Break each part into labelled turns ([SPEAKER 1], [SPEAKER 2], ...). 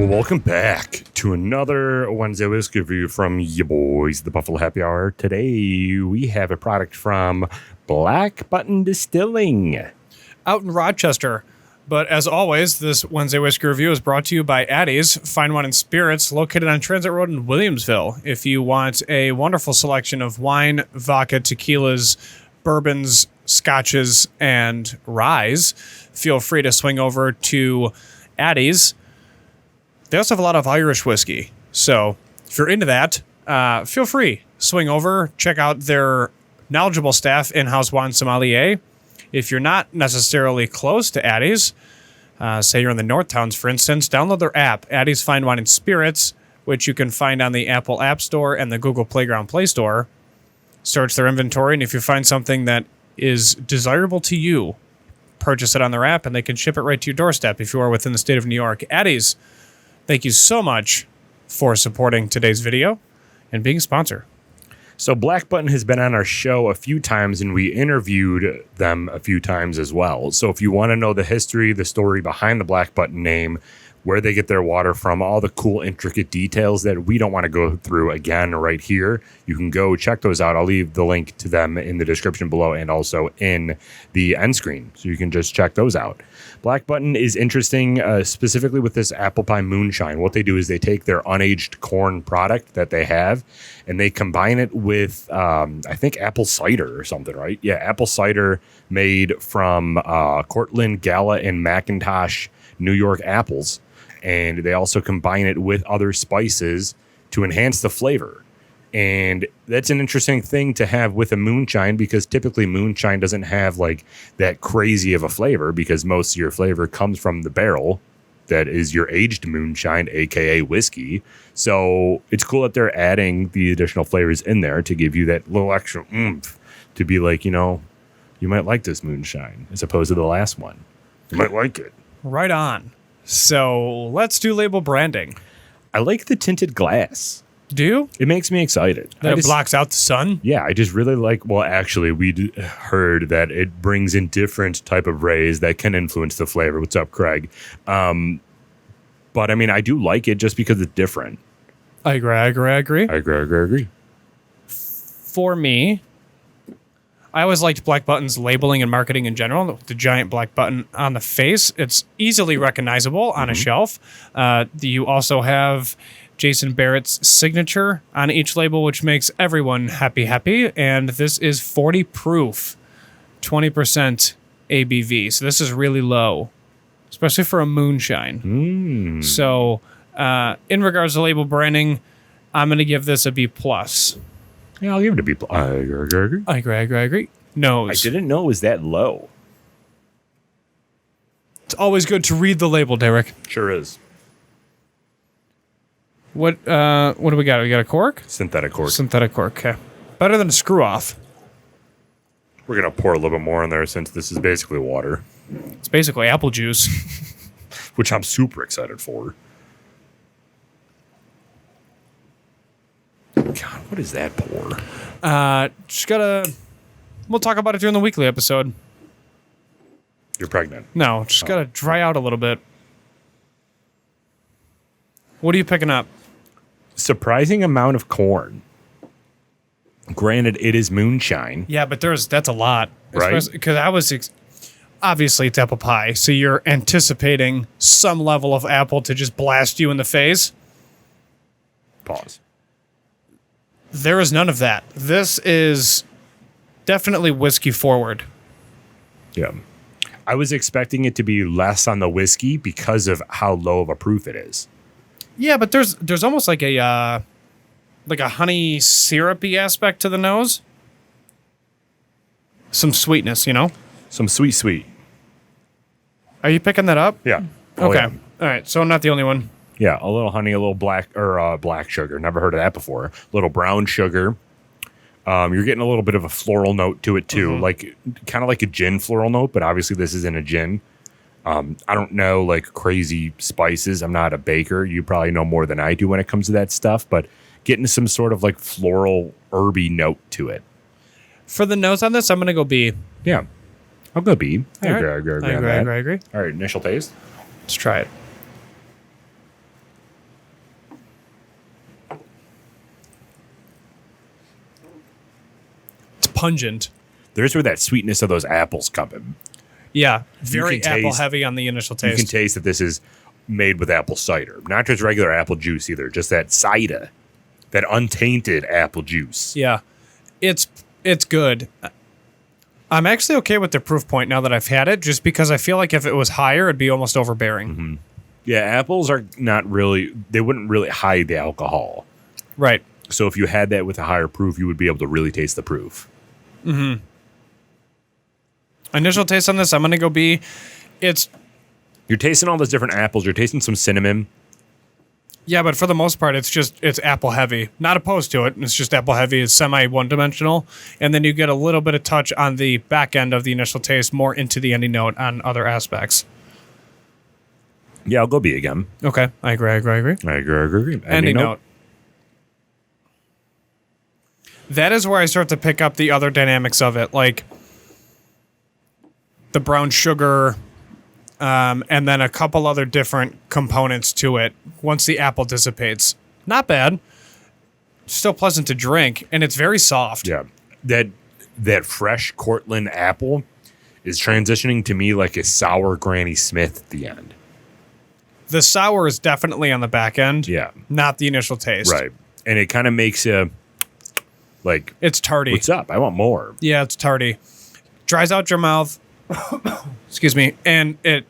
[SPEAKER 1] Welcome back to another Wednesday Whiskey Review from you boys, the Buffalo Happy Hour. Today we have a product from Black Button Distilling
[SPEAKER 2] out in Rochester. But as always, this Wednesday Whiskey Review is brought to you by Addie's Fine Wine and Spirits, located on Transit Road in Williamsville. If you want a wonderful selection of wine, vodka, tequilas, bourbons, scotches, and ryes, feel free to swing over to Addie's. They also have a lot of Irish whiskey. So if you're into that, feel free. Swing over, check out their knowledgeable staff, in-house wine sommelier. If you're not necessarily close to Addie's, say you're in the North Towns, for instance, download their app, Addie's Fine Wine and Spirits, which you can find on the Apple App Store and the Google Playground Play Store. Search their inventory, and if you find something that is desirable to you, purchase it on their app, and they can ship it right to your doorstep if you are within the state of New York. Addie's, thank you so much for supporting today's video and being a sponsor.
[SPEAKER 1] So Black Button has been on our show a few times, and we interviewed them a few times as well. So if you want to know the history, the story behind the Black Button name, where they get their water from, all the cool, intricate details that we don't want to go through again right here, you can go check those out. I'll leave the link to them in the description below and also in the end screen, so you can just check those out. Black Button is interesting, specifically with this Apple Pie Moonshine. What they do is they take their unaged corn product that they have, and they combine it with, I think, apple cider or something, right? Yeah, apple cider made from Cortland, Gala, and McIntosh New York apples. And they also combine it with other spices to enhance the flavor. And that's an interesting thing to have with a moonshine, because typically moonshine doesn't have like that crazy of a flavor, because most of your flavor comes from the barrel that is your aged moonshine, aka whiskey. So it's cool that they're adding the additional flavors in there to give you that little extra oomph to be like, you know, you might like this moonshine as opposed to the last one. You might like it.
[SPEAKER 2] Right on. So let's do label branding.
[SPEAKER 1] I like the tinted glass.
[SPEAKER 2] Do you?
[SPEAKER 1] It makes me excited.
[SPEAKER 2] That it blocks out the sun?
[SPEAKER 1] Yeah, I just really like, well, actually, we heard that it brings in different type of rays that can influence the flavor. What's up, Craig? But, I mean, I do like it just because it's different.
[SPEAKER 2] I agree. For me, I always liked Black Button's labeling and marketing in general. The giant black button on the face. It's easily recognizable on a shelf. You also have Jason Barrett's signature on each label, which makes everyone happy. And this is 40 proof, 20% ABV. So this is really low, especially for a moonshine. So in regards to label branding, I'm going to give this a B+.
[SPEAKER 1] Yeah, I'll give it a B+. I
[SPEAKER 2] agree. Nose.
[SPEAKER 1] I didn't know it was that low.
[SPEAKER 2] It's always good to read the label, Derek.
[SPEAKER 1] Sure is.
[SPEAKER 2] What do we got? We got a cork?
[SPEAKER 1] Synthetic cork.
[SPEAKER 2] Synthetic cork, okay. Better than a screw off.
[SPEAKER 1] We're going to pour a little bit more in there since this is basically water.
[SPEAKER 2] It's basically apple juice.
[SPEAKER 1] Which I'm super excited for. God, what is that pour?
[SPEAKER 2] We'll talk about it during the weekly episode.
[SPEAKER 1] You're pregnant.
[SPEAKER 2] No, just gotta dry out a little bit. What are you picking up?
[SPEAKER 1] Surprising amount of corn. Granted, it is moonshine.
[SPEAKER 2] Yeah, but that's a lot.
[SPEAKER 1] Right?
[SPEAKER 2] Because obviously it's apple pie, so you're anticipating some level of apple to just blast you in the face.
[SPEAKER 1] Pause.
[SPEAKER 2] There is none of that. This is definitely whiskey forward.
[SPEAKER 1] Yeah. I was expecting it to be less on the whiskey because of how low of a proof it is.
[SPEAKER 2] Yeah, but there's almost like a honey syrupy aspect to the nose. Some sweetness, you know?
[SPEAKER 1] Some sweet.
[SPEAKER 2] Are you picking that up?
[SPEAKER 1] Yeah.
[SPEAKER 2] Okay.
[SPEAKER 1] Yeah.
[SPEAKER 2] All right. So I'm not the only one.
[SPEAKER 1] Yeah, a little honey, a little black sugar. Never heard of that before. A little brown sugar. You're getting a little bit of a floral note to it too, like kind of like a gin floral note, but obviously this isn't a gin. I don't know like crazy spices. I'm not a baker. You probably know more than I do when it comes to that stuff, but getting some sort of like floral herby note to it.
[SPEAKER 2] For the nose on this, I'm gonna go B.
[SPEAKER 1] Yeah, I'll go B. I agree.
[SPEAKER 2] I agree.
[SPEAKER 1] All right, initial taste.
[SPEAKER 2] Let's try it. pungent.
[SPEAKER 1] There's where that sweetness of those apples come in.
[SPEAKER 2] Yeah, very
[SPEAKER 1] can
[SPEAKER 2] apple
[SPEAKER 1] taste-
[SPEAKER 2] heavy on the initial
[SPEAKER 1] You
[SPEAKER 2] taste.
[SPEAKER 1] can taste that this is made with apple cider, not just regular apple juice either, just that cider, that untainted apple juice.
[SPEAKER 2] Yeah, it's good. I'm actually okay with the proof point now that I've had it, just because I feel like if it was higher, it'd be almost overbearing.
[SPEAKER 1] Mm-hmm. Yeah, apples are not really, they wouldn't really hide the alcohol.
[SPEAKER 2] Right.
[SPEAKER 1] So if you had that with a higher proof, you would be able to really taste the proof.
[SPEAKER 2] Mm-hmm. Initial taste on this, I'm going to go B.
[SPEAKER 1] You're tasting all those different apples. You're tasting some cinnamon.
[SPEAKER 2] Yeah, but for the most part, it's apple heavy. Not opposed to it. It's just apple heavy. It's semi one-dimensional. And then you get a little bit of touch on the back end of the initial taste, more into the ending note on other aspects.
[SPEAKER 1] Yeah, I'll go B again.
[SPEAKER 2] Okay, I agree.
[SPEAKER 1] I agree.
[SPEAKER 2] Ending note. That is where I start to pick up the other dynamics of it, like the brown sugar, and then a couple other different components to it once the apple dissipates. Not bad. Still pleasant to drink, and it's very soft.
[SPEAKER 1] Yeah. That fresh Cortland apple is transitioning to me like a sour Granny Smith at the end.
[SPEAKER 2] The sour is definitely on the back end.
[SPEAKER 1] Yeah.
[SPEAKER 2] Not the initial taste.
[SPEAKER 1] Right. And it kind of makes you like,
[SPEAKER 2] it's tarty.
[SPEAKER 1] what's up? I want more.
[SPEAKER 2] Yeah, it's tarty. Dries out your mouth. Excuse me. And it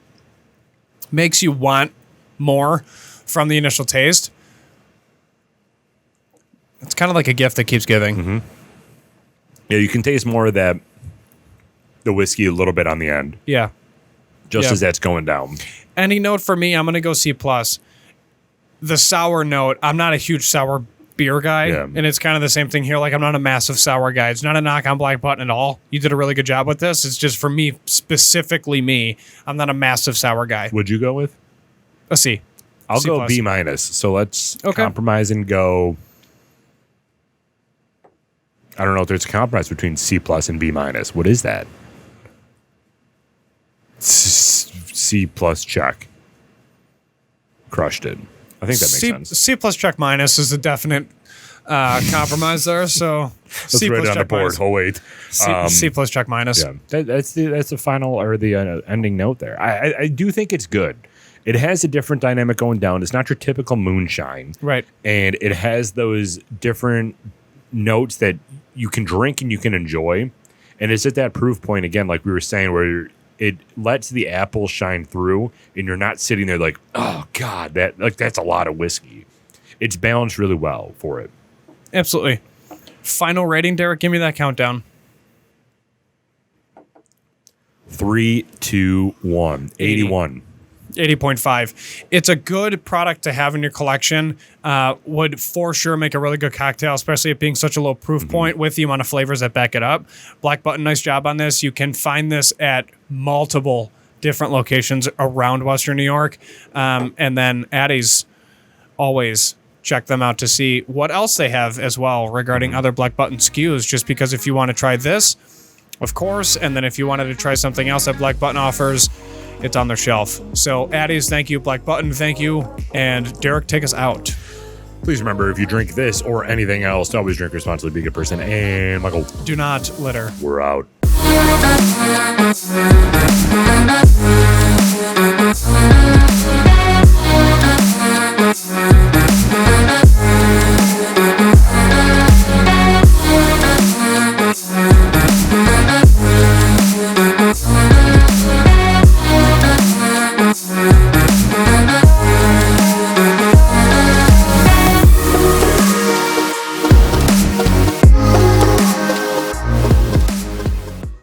[SPEAKER 2] makes you want more from the initial taste. It's kind of like a gift that keeps giving.
[SPEAKER 1] Mm-hmm. Yeah, you can taste more of the whiskey a little bit on the end.
[SPEAKER 2] Yeah.
[SPEAKER 1] Just as that's going down.
[SPEAKER 2] Any note for me, I'm going to go C+. The sour note, I'm not a huge sour beer guy, and it's kind of the same thing here. Like, I'm not a massive sour guy. It's not a knock on Black Button at all. You did a really good job with this. It's just for me, specifically me, I'm not a massive sour guy.
[SPEAKER 1] Would you go with?
[SPEAKER 2] A C.
[SPEAKER 1] I'll
[SPEAKER 2] C+.
[SPEAKER 1] go B-. So let's compromise and go. I don't know if there's a compromise between C+ and B-. What is that? C+ check. Crushed it. I think that makes sense.
[SPEAKER 2] C+ check minus is a definite compromise there. So
[SPEAKER 1] Let's write it on the board. Oh wait,
[SPEAKER 2] C+ check minus.
[SPEAKER 1] Yeah, that's the final or the ending note there. I do think it's good. It has a different dynamic going down. It's not your typical moonshine,
[SPEAKER 2] right? And
[SPEAKER 1] it has those different notes that you can drink and you can enjoy. And it's at that proof point again, like we were saying, where it lets the apple shine through, and you're not sitting there like, oh God, that's a lot of whiskey. It's balanced really well for it.
[SPEAKER 2] Absolutely. Final rating, Derek. Give me that countdown.
[SPEAKER 1] 3, 2, 1. 81.
[SPEAKER 2] 80.5. It's a good product to have in your collection. Would for sure make a really good cocktail, especially it being such a low proof point with the amount of flavors that back it up. Black Button, nice job on this. You can find this at multiple different locations around Western New York. And then Addie's, always check them out to see what else they have as well regarding other Black Button SKUs, just because if you want to try this, of course, and then if you wanted to try something else that Black Button offers, it's on their shelf. So Addie's, thank you. Black Button, thank you. And Derek, take us out.
[SPEAKER 1] Please remember, if you drink this or anything else, to always drink responsibly, be a good person. And Michael,
[SPEAKER 2] do not litter.
[SPEAKER 1] We're out.